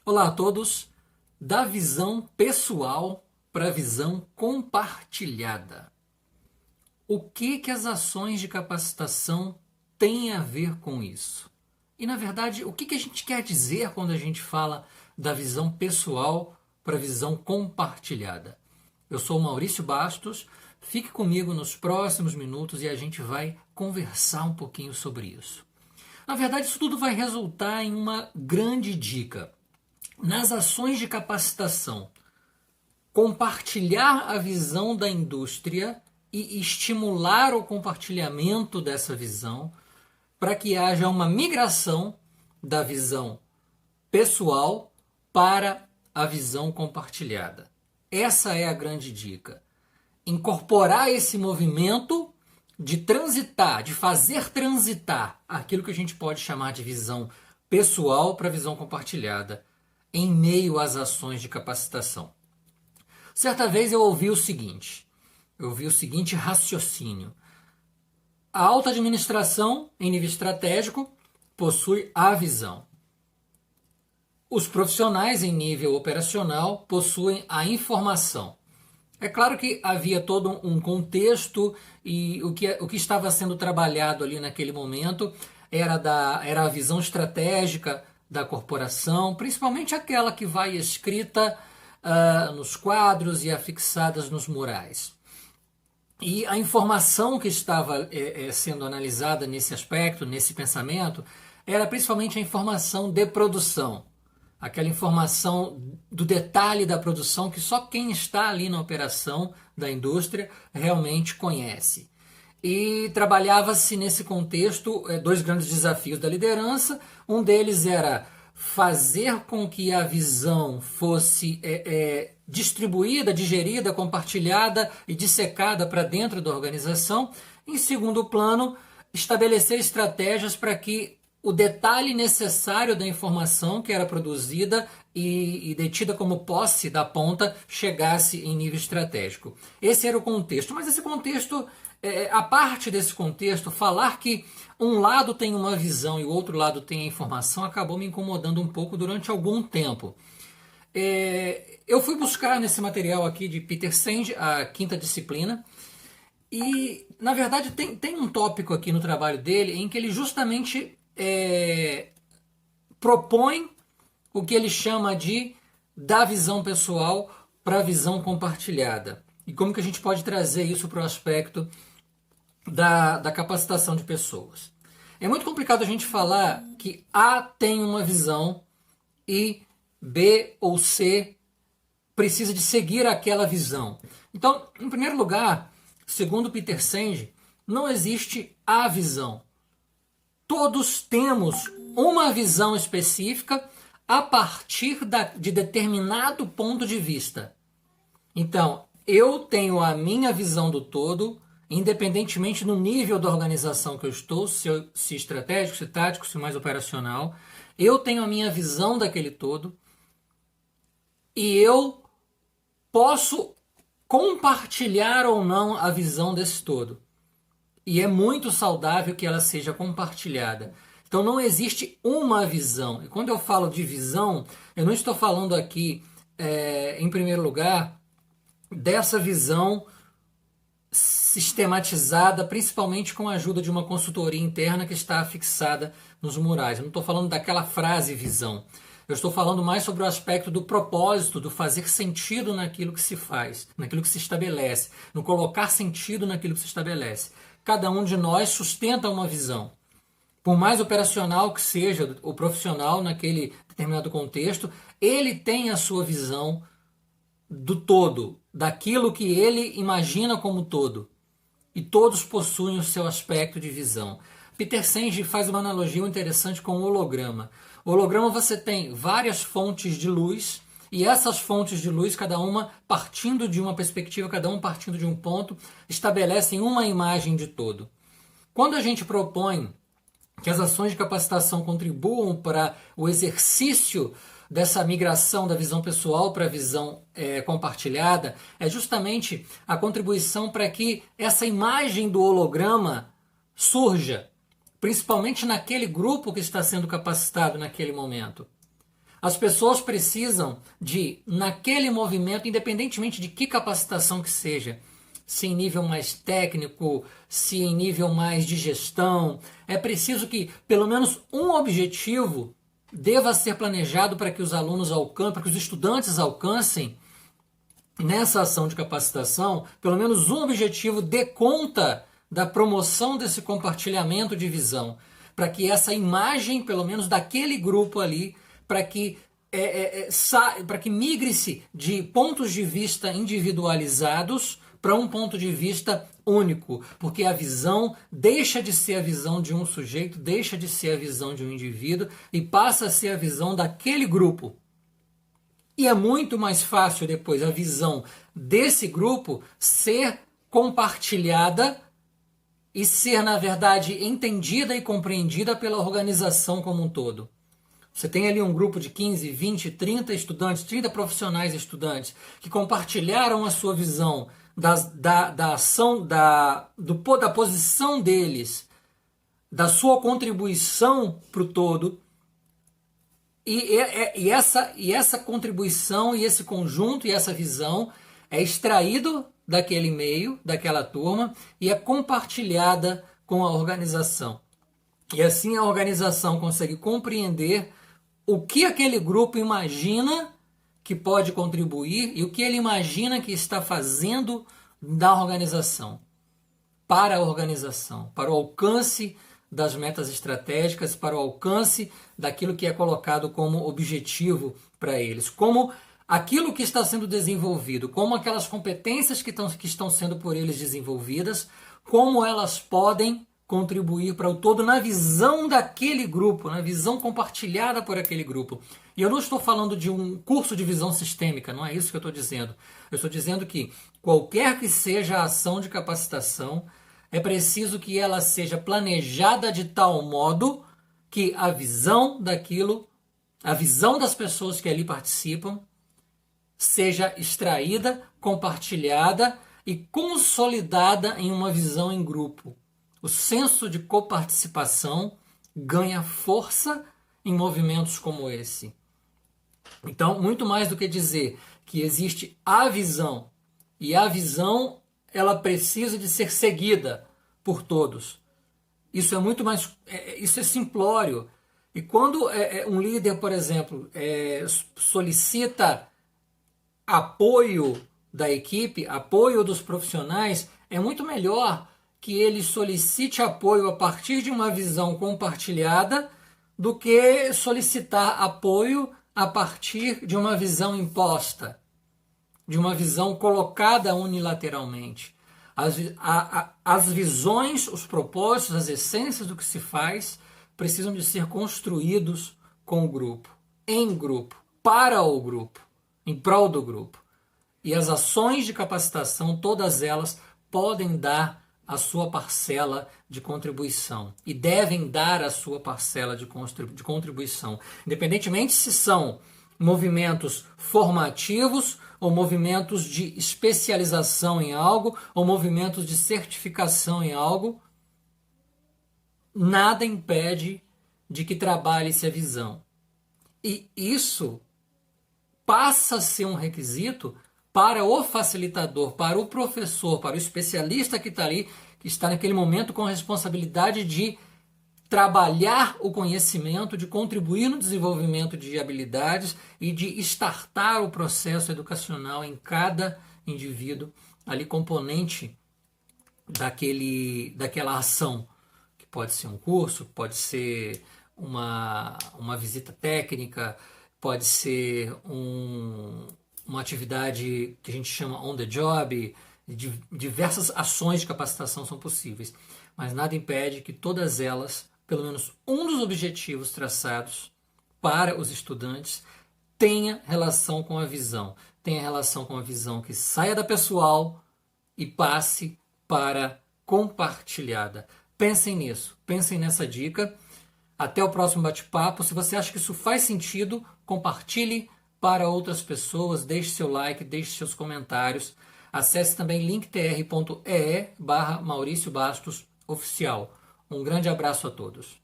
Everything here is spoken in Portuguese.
Olá a todos, da visão pessoal para a visão compartilhada. O que as ações de capacitação têm a ver com isso? E na verdade, o que a gente quer dizer quando a gente fala da visão pessoal para a visão compartilhada? Eu sou o Maurício Bastos, fique comigo nos próximos minutos e a gente vai conversar um pouquinho sobre isso. Na verdade, isso tudo vai resultar em uma grande dica. Nas ações de capacitação, compartilhar a visão da indústria e estimular o compartilhamento dessa visão para que haja uma migração da visão pessoal para a visão compartilhada. Essa é a grande dica. Incorporar esse movimento de transitar, de fazer transitar aquilo que a gente pode chamar de visão pessoal para a visão compartilhada em meio às ações de capacitação. Certa vez eu ouvi o seguinte raciocínio. A alta administração, em nível estratégico, possui a visão. Os profissionais, em nível operacional, possuem a informação. É claro que havia todo um contexto e o que estava sendo trabalhado ali naquele momento era a visão estratégica da corporação, principalmente aquela que vai escrita nos quadros e afixadas nos murais. E a informação que estava sendo analisada nesse aspecto, nesse pensamento, era principalmente a informação de produção. Aquela informação do detalhe da produção que só quem está ali na operação da indústria realmente conhece. E trabalhava-se nesse contexto dois grandes desafios da liderança. Um deles era fazer com que a visão fosse distribuída, digerida, compartilhada e dissecada para dentro da organização. Em segundo plano, estabelecer estratégias para que o detalhe necessário da informação que era produzida e detida como posse da ponta chegasse em nível estratégico. Esse era o contexto, mas esse contexto, a parte desse contexto, falar que um lado tem uma visão e o outro lado tem a informação acabou me incomodando um pouco durante algum tempo. Eu fui buscar nesse material aqui de Peter Senge, a quinta disciplina, e na verdade tem um tópico aqui no trabalho dele em que ele justamente propõe o que ele chama de da visão pessoal para a visão compartilhada. E como que a gente pode trazer isso para o aspecto da capacitação de pessoas. É muito complicado a gente falar que A tem uma visão e B ou C precisa de seguir aquela visão. Então, em primeiro lugar, segundo Peter Senge, não existe a visão. Todos temos uma visão específica a partir de determinado ponto de vista. Então, eu tenho a minha visão do todo, independentemente do nível da organização que eu estou, se estratégico, se tático, se mais operacional. Eu tenho a minha visão daquele todo e eu posso compartilhar ou não a visão desse todo. E é muito saudável que ela seja compartilhada. Então não existe uma visão. E quando eu falo de visão, eu não estou falando aqui, em primeiro lugar, dessa visão sistematizada, principalmente com a ajuda de uma consultoria interna que está fixada nos murais. Eu não estou falando daquela frase visão. Eu estou falando mais sobre o aspecto do propósito, do fazer sentido naquilo que se faz, naquilo que se estabelece, no colocar sentido naquilo que se estabelece. Cada um de nós sustenta uma visão. Por mais operacional que seja o profissional naquele determinado contexto, ele tem a sua visão do todo, daquilo que ele imagina como todo. E todos possuem o seu aspecto de visão. Peter Senge faz uma analogia interessante com o holograma. O holograma você tem várias fontes de luz, e essas fontes de luz, cada uma partindo de uma perspectiva, cada uma partindo de um ponto, estabelecem uma imagem de todo. Quando a gente propõe que as ações de capacitação contribuam para o exercício dessa migração da visão pessoal para a visão compartilhada, é justamente a contribuição para que essa imagem do holograma surja, principalmente naquele grupo que está sendo capacitado naquele momento. As pessoas precisam de, naquele movimento, independentemente de que capacitação que seja, se em nível mais técnico, se em nível mais de gestão, é preciso que pelo menos um objetivo deva ser planejado para que os alunos alcancem, para que os estudantes alcancem nessa ação de capacitação, pelo menos um objetivo dê conta da promoção desse compartilhamento de visão, para que essa imagem, pelo menos daquele grupo ali, para que migre-se de pontos de vista individualizados para um ponto de vista único, porque a visão deixa de ser a visão de um sujeito, deixa de ser a visão de um indivíduo e passa a ser a visão daquele grupo. E é muito mais fácil depois a visão desse grupo ser compartilhada e ser, na verdade, entendida e compreendida pela organização como um todo. Você tem ali um grupo de 15, 20, 30 estudantes, 30 profissionais estudantes que compartilharam a sua visão da ação, da posição deles, da sua contribuição para o todo. E essa contribuição, e esse conjunto, e essa visão é extraído daquele meio, daquela turma, e é compartilhada com a organização. E assim a organização consegue compreender o que aquele grupo imagina que pode contribuir e o que ele imagina que está fazendo da organização, para a organização, para o alcance das metas estratégicas, para o alcance daquilo que é colocado como objetivo para eles, como aquilo que está sendo desenvolvido, como aquelas competências que estão sendo por eles desenvolvidas, como elas podem contribuir para o todo na visão daquele grupo, na visão compartilhada por aquele grupo. E eu não estou falando de um curso de visão sistêmica, não é isso que eu estou dizendo. Eu estou dizendo que qualquer que seja a ação de capacitação, é preciso que ela seja planejada de tal modo que a visão daquilo, a visão das pessoas que ali participam, seja extraída, compartilhada e consolidada em uma visão em grupo. O senso de coparticipação ganha força em movimentos como esse. Então, muito mais do que dizer que existe a visão, e a visão ela precisa de ser seguida por todos. Isso é muito mais, isso é simplório. E quando um líder, por exemplo, solicita apoio da equipe, apoio dos profissionais, é muito melhor que ele solicite apoio a partir de uma visão compartilhada do que solicitar apoio a partir de uma visão imposta, de uma visão colocada unilateralmente. As visões, os propósitos, as essências do que se faz precisam de ser construídos com o grupo, em grupo, para o grupo, em prol do grupo. E as ações de capacitação, todas elas podem dar a sua parcela de contribuição e devem dar a sua parcela de contribuição, independentemente se são movimentos formativos ou movimentos de especialização em algo ou movimentos de certificação em algo. Nada impede de que trabalhe-se a visão. E isso passa a ser um requisito para o facilitador, para o professor, para o especialista que está ali, que está naquele momento com a responsabilidade de trabalhar o conhecimento, de contribuir no desenvolvimento de habilidades e de startar o processo educacional em cada indivíduo, ali componente daquela ação, que pode ser um curso, pode ser uma visita técnica, pode ser uma atividade que a gente chama on the job, diversas ações de capacitação são possíveis, mas nada impede que todas elas, pelo menos um dos objetivos traçados para os estudantes, tenha relação com a visão, tenha relação com a visão que saia da pessoal e passe para compartilhada. Pensem nisso, pensem nessa dica. Até o próximo bate-papo. Se você acha que isso faz sentido, compartilhe para outras pessoas, deixe seu like, deixe seus comentários. Acesse também linktr.ee/Maurício Bastos Oficial. Um grande abraço a todos.